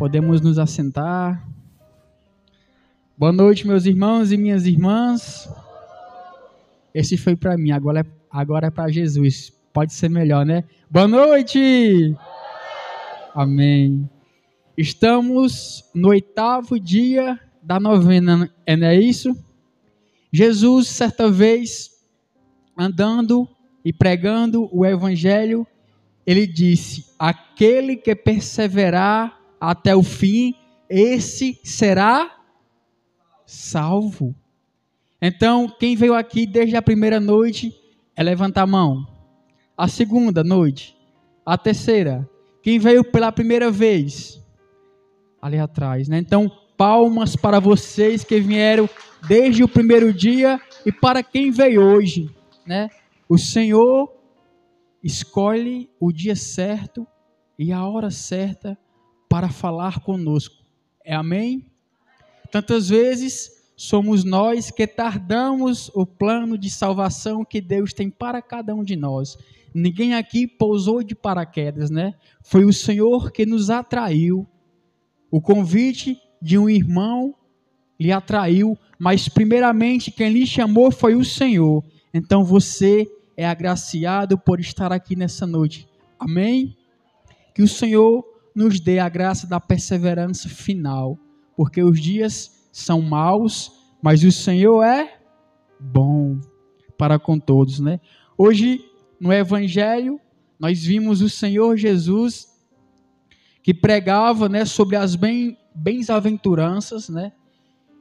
Podemos nos assentar. Boa noite, meus irmãos e minhas irmãs. Esse foi para mim, agora é para Jesus. Pode ser melhor, né? Boa noite! Amém. Estamos no 8º dia da novena, não é isso? Jesus, certa vez, andando e pregando o evangelho, ele disse: aquele que perseverar até o fim, esse será salvo. Então, quem veio aqui desde a primeira noite é levantar a mão. A segunda noite, a terceira. Quem veio pela primeira vez? Ali atrás, né? Então, palmas para vocês que vieram desde o primeiro dia e para quem veio hoje, né? O Senhor escolhe o dia certo e a hora certa para falar conosco. É amém? Tantas vezes somos nós que tardamos o plano de salvação que Deus tem para cada um de nós. Ninguém aqui pousou de paraquedas, né? Foi o Senhor que nos atraiu. O convite de um irmão lhe atraiu, mas primeiramente quem lhe chamou foi o Senhor. Então você é agraciado por estar aqui nessa noite. Amém? Que o Senhor nos dê a graça da perseverança final, porque os dias são maus, mas o Senhor é bom para com todos, né? Hoje, no Evangelho, nós vimos o Senhor Jesus que pregava, né, sobre as bem-aventuranças, né?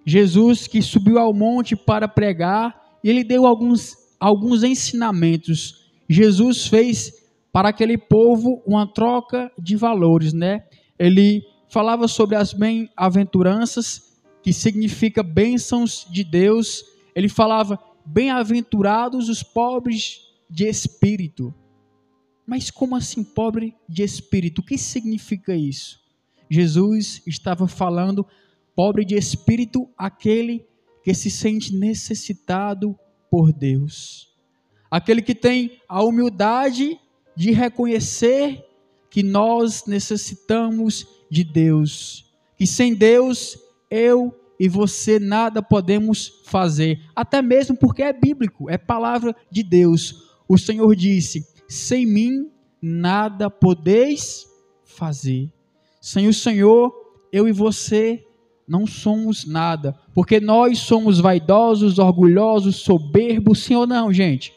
Jesus que subiu ao monte para pregar, e ele deu alguns ensinamentos. Jesus fez para aquele povo uma troca de valores, né? Ele falava sobre as bem-aventuranças, que significa bênçãos de Deus. Ele falava: bem-aventurados os pobres de espírito. Mas como assim pobre de espírito? O que significa isso? Jesus estava falando pobre de espírito, aquele que se sente necessitado por Deus. Aquele que tem a humildade de reconhecer que nós necessitamos de Deus. Que sem Deus, eu e você nada podemos fazer. Até mesmo porque é bíblico, é palavra de Deus. O Senhor disse: sem mim nada podeis fazer. Sem o Senhor, eu e você não somos nada, porque nós somos vaidosos, orgulhosos, soberbos, sim ou não, gente?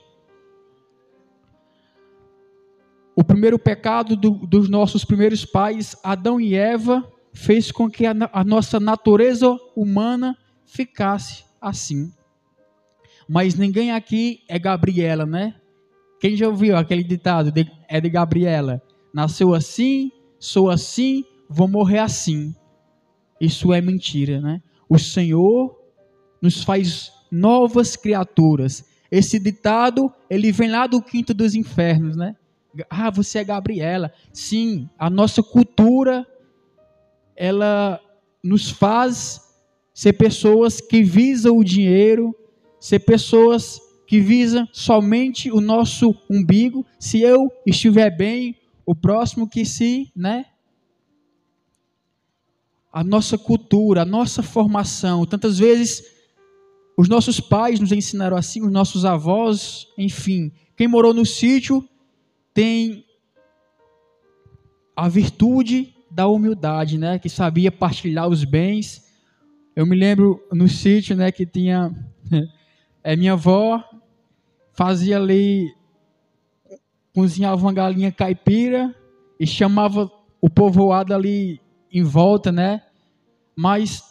O primeiro pecado dos nossos primeiros pais, Adão e Eva, fez com que a nossa natureza humana ficasse assim. Mas ninguém aqui é Gabriela, né? Quem já ouviu aquele ditado é de Gabriela? Nasceu assim, sou assim, vou morrer assim. Isso é mentira, né? O Senhor nos faz novas criaturas. Esse ditado, ele vem lá do quinto dos infernos, né? Ah, você é Gabriela. Sim, a nossa cultura, ela nos faz ser pessoas que visam o dinheiro, ser pessoas que visam somente o nosso umbigo. Se eu estiver bem, o próximo que se, né? A nossa cultura, a nossa formação, tantas vezes os nossos pais nos ensinaram assim, os nossos avós, enfim. Quem morou no sítio tem a virtude da humildade, né? Que sabia partilhar os bens. Eu me lembro no sítio, né, que tinha minha avó fazia ali, cozinhava uma galinha caipira e chamava o povoado ali em volta, né? Mas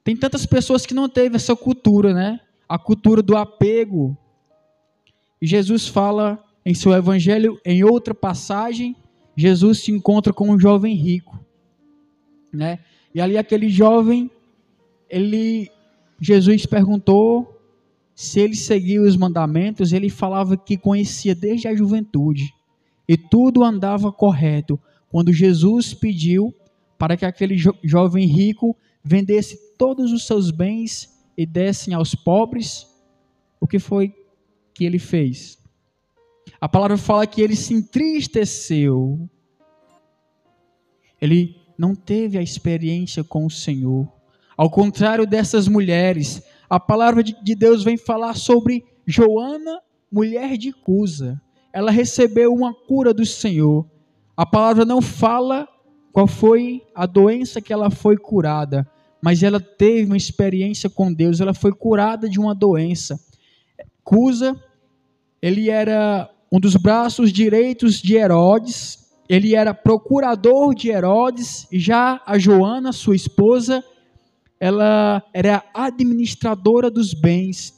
tem tantas pessoas que não teve essa cultura, né? A cultura do apego. E Jesus fala em seu evangelho, em outra passagem, Jesus se encontra com um jovem rico, né? E ali aquele jovem, Jesus perguntou se ele seguia os mandamentos. Ele falava que conhecia desde a juventude e tudo andava correto. Quando Jesus pediu para que aquele jovem rico vendesse todos os seus bens e dessem aos pobres, o que foi que ele fez? A palavra fala que ele se entristeceu. Ele não teve a experiência com o Senhor. Ao contrário dessas mulheres, a palavra de Deus vem falar sobre Joana, mulher de Cusa. Ela recebeu uma cura do Senhor. A palavra não fala qual foi a doença que ela foi curada, mas ela teve uma experiência com Deus, ela foi curada de uma doença. Cusa, ele era um dos braços direitos de Herodes, ele era procurador de Herodes, e já a Joana, sua esposa, ela era administradora dos bens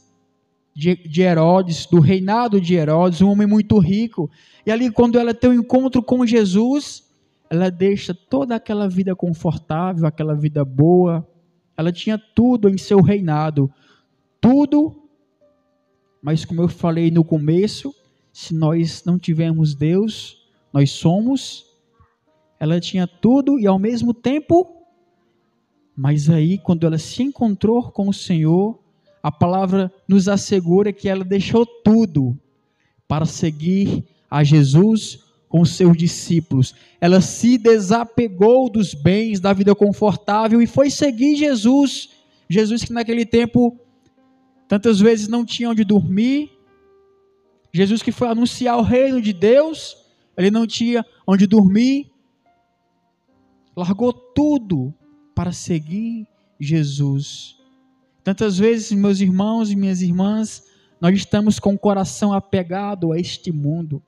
de Herodes, do reinado de Herodes, um homem muito rico. E ali, quando ela tem um encontro com Jesus, ela deixa toda aquela vida confortável, aquela vida boa. Ela tinha tudo em seu reinado, tudo, mas como eu falei no começo, se nós não tivermos Deus, nós somos. Ela tinha tudo e ao mesmo tempo, mas aí quando ela se encontrou com o Senhor, a palavra nos assegura que ela deixou tudo para seguir a Jesus com os seus discípulos. Ela se desapegou dos bens, da vida confortável e foi seguir Jesus. Jesus que naquele tempo tantas vezes não tinha onde dormir. Jesus que foi anunciar o reino de Deus, ele não tinha onde dormir. Largou tudo para seguir Jesus. Tantas vezes, meus irmãos e minhas irmãs, nós estamos com o coração apegado a este mundo,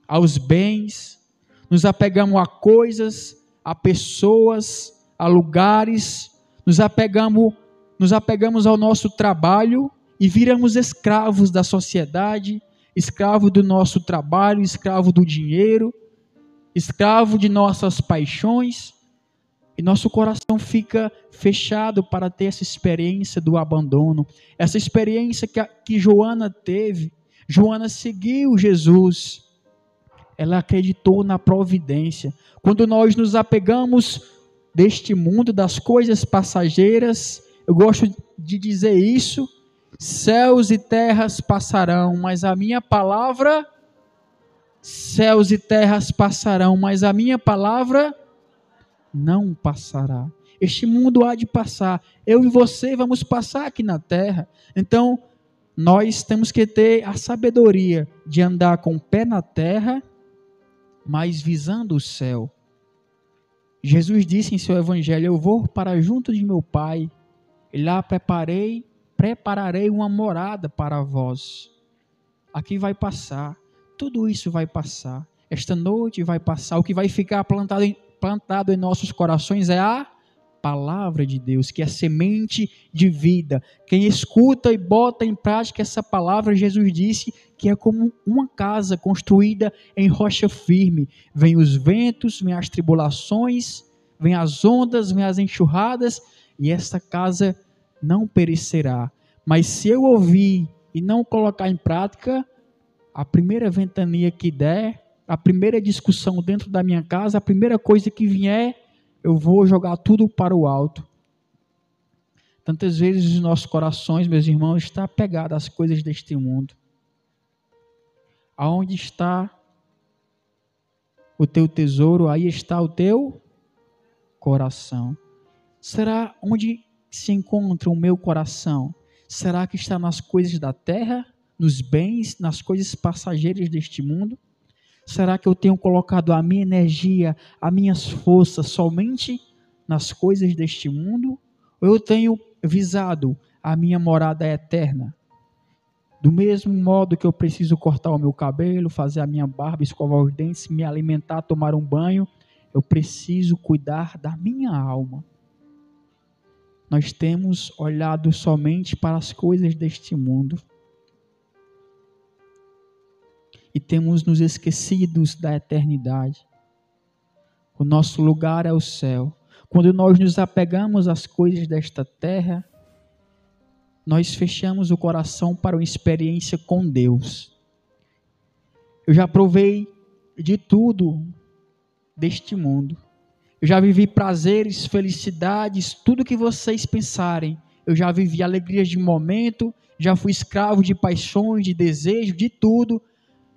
aos bens, nos apegamos a coisas, a pessoas, a lugares, nos apegamos ao nosso trabalho e viramos escravos da sociedade, escravo do nosso trabalho, escravo do dinheiro, escravo de nossas paixões, e nosso coração fica fechado para ter essa experiência do abandono, essa experiência que Joana teve. Joana seguiu Jesus, ela acreditou na providência. Quando nós nos apegamos deste mundo, das coisas passageiras, eu gosto de dizer isso, céus e terras passarão, mas a minha palavra, céus e terras passarão, mas a minha palavra não passará. Este mundo há de passar, eu e você vamos passar aqui na terra. Então, nós temos que ter a sabedoria de andar com o pé na terra, mas visando o céu. Jesus disse em seu evangelho: eu vou para junto de meu Pai, e lá prepararei uma morada para vós. Aqui vai passar, tudo isso vai passar, esta noite vai passar. O que vai ficar plantado em nossos corações é a palavra de Deus, que é semente de vida. Quem escuta e bota em prática essa palavra, Jesus disse que é como uma casa construída em rocha firme. Vem os ventos, vem as tribulações, vem as ondas, vem as enxurradas, e essa casa não perecerá. Mas se eu ouvir e não colocar em prática, a primeira ventania que der, a primeira discussão dentro da minha casa, a primeira coisa que vier, eu vou jogar tudo para o alto. Tantas vezes os nossos corações, meus irmãos, estão apegados às coisas deste mundo. Aonde está o teu tesouro, aí está o teu coração. Será onde se encontra o meu coração? Será que está nas coisas da terra, nos bens, nas coisas passageiras deste mundo? Será que eu tenho colocado a minha energia, as minhas forças somente nas coisas deste mundo? Ou eu tenho visado a minha morada eterna? Do mesmo modo que eu preciso cortar o meu cabelo, fazer a minha barba, escovar os dentes, me alimentar, tomar um banho, eu preciso cuidar da minha alma. Nós temos olhado somente para as coisas deste mundo. E temos nos esquecidos da eternidade. O nosso lugar é o céu. Quando nós nos apegamos às coisas desta terra, nós fechamos o coração para uma experiência com Deus. Eu já provei de tudo deste mundo. Eu já vivi prazeres, felicidades, tudo que vocês pensarem. Eu já vivi alegrias de momento, já fui escravo de paixões, de desejos, de tudo.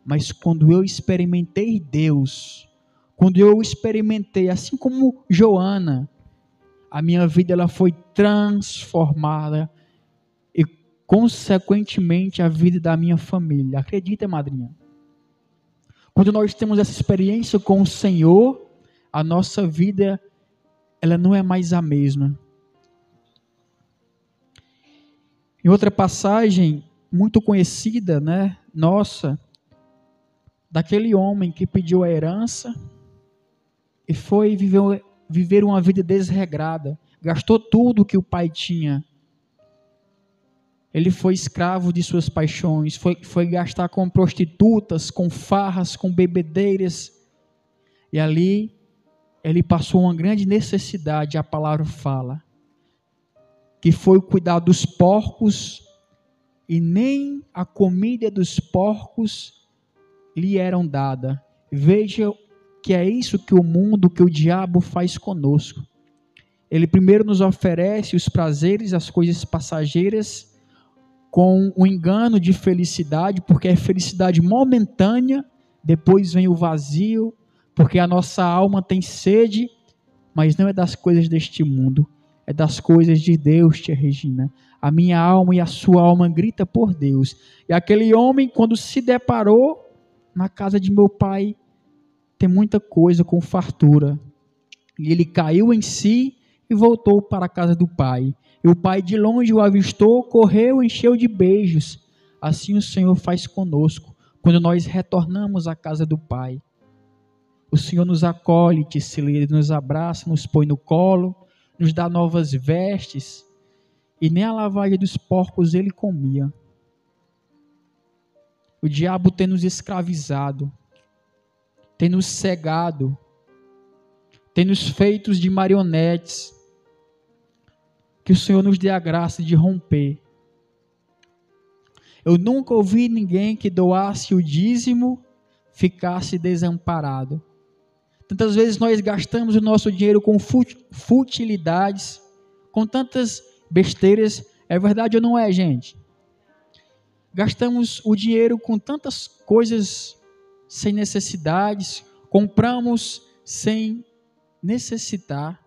Mas quando eu experimentei Deus, quando eu experimentei, assim como Joana, a minha vida ela foi transformada e, consequentemente, a vida da minha família. Acredita, madrinha? Quando nós temos essa experiência com o Senhor, a nossa vida ela não é mais a mesma. Em outra passagem muito conhecida, né, nossa, daquele homem que pediu a herança e foi viver uma vida desregrada, gastou tudo que o pai tinha. Ele foi escravo de suas paixões, foi gastar com prostitutas, com farras, com bebedeiras, e ali ele passou uma grande necessidade, a palavra fala, que foi o cuidar dos porcos, e nem a comida dos porcos lhe eram dada. Veja que é isso que o mundo, que o diabo faz conosco. Ele primeiro nos oferece os prazeres, as coisas passageiras, com o engano de felicidade, porque é felicidade momentânea, depois vem o vazio, porque a nossa alma tem sede, mas não é das coisas deste mundo, é das coisas de Deus, tia Regina. A minha alma e a sua alma grita por Deus. E aquele homem, quando se deparou na casa de meu pai, tem muita coisa com fartura. E ele caiu em si e voltou para a casa do pai. E o pai de longe o avistou, correu, encheu de beijos. Assim o Senhor faz conosco, quando nós retornamos à casa do pai. O Senhor nos acolhe, Ticile, nos abraça, nos põe no colo, nos dá novas vestes, e nem a lavagem dos porcos ele comia. O diabo tem nos escravizado, tem nos cegado, tem nos feito de marionetes. Que o Senhor nos dê a graça de romper. Eu nunca ouvi ninguém que doasse o dízimo, ficasse desamparado. Tantas vezes nós gastamos o nosso dinheiro com futilidades, com tantas besteiras. É verdade ou não é, gente? Gastamos o dinheiro com tantas coisas sem necessidades, compramos sem necessitar.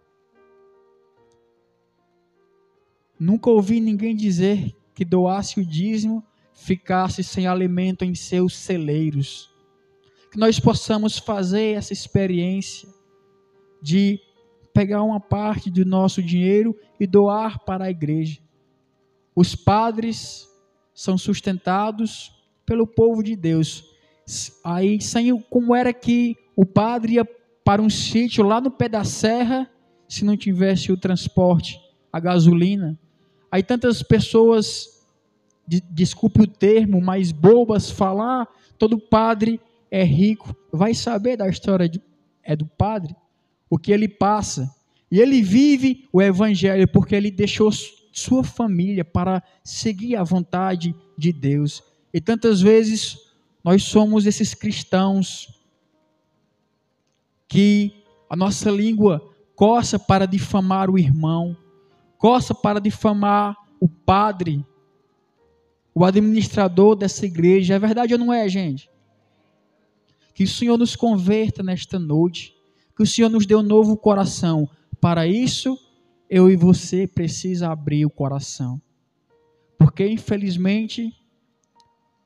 Nunca ouvi ninguém dizer que doasse o dízimo, ficasse sem alimento em seus celeiros. Que nós possamos fazer essa experiência de pegar uma parte do nosso dinheiro e doar para a igreja. Os padres são sustentados pelo povo de Deus. Aí, como era que o padre ia para um sítio lá no pé da serra, se não tivesse o transporte, a gasolina? Aí tantas pessoas, desculpe o termo, mas bobas, falar, todo padre é rico. Vai saber da história do padre, o que ele passa. E ele vive o evangelho porque ele deixou sua família para seguir a vontade de Deus. E tantas vezes nós somos esses cristãos que a nossa língua coça para difamar o irmão, coça para difamar o padre, o administrador dessa igreja. É verdade ou não é, gente? Que o Senhor nos converta nesta noite, que o Senhor nos dê um novo coração. Para isso, eu e você precisamos abrir o coração, porque infelizmente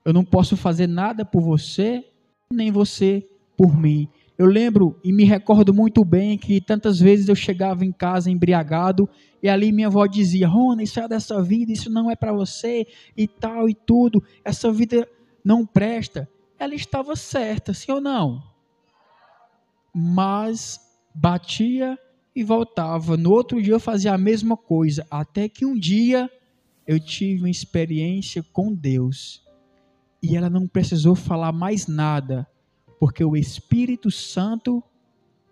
eu não posso fazer nada por você, nem você por mim. Eu lembro e me recordo muito bem que tantas vezes eu chegava em casa embriagado e ali minha avó dizia: Rony, sai dessa vida, isso não é para você e tal e tudo, essa vida não presta. Ela estava certa, sim ou não? Mas batia e voltava. No outro dia eu fazia a mesma coisa, até que um dia eu tive uma experiência com Deus e ela não precisou falar mais nada, porque o Espírito Santo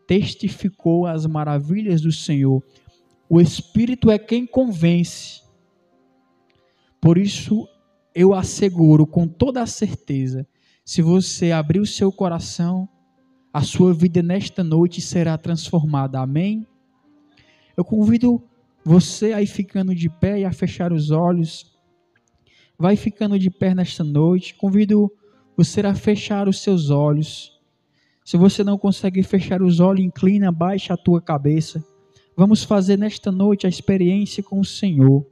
testificou as maravilhas do Senhor. O Espírito é quem convence. Por isso eu asseguro com toda a certeza, se você abrir o seu coração, a sua vida nesta noite será transformada. Amém? Eu convido você a ir ficando de pé e a fechar os olhos. Vai ficando de pé nesta noite. Convido você a fechar os seus olhos. Se você não consegue fechar os olhos, inclina, baixa a tua cabeça. Vamos fazer nesta noite a experiência com o Senhor.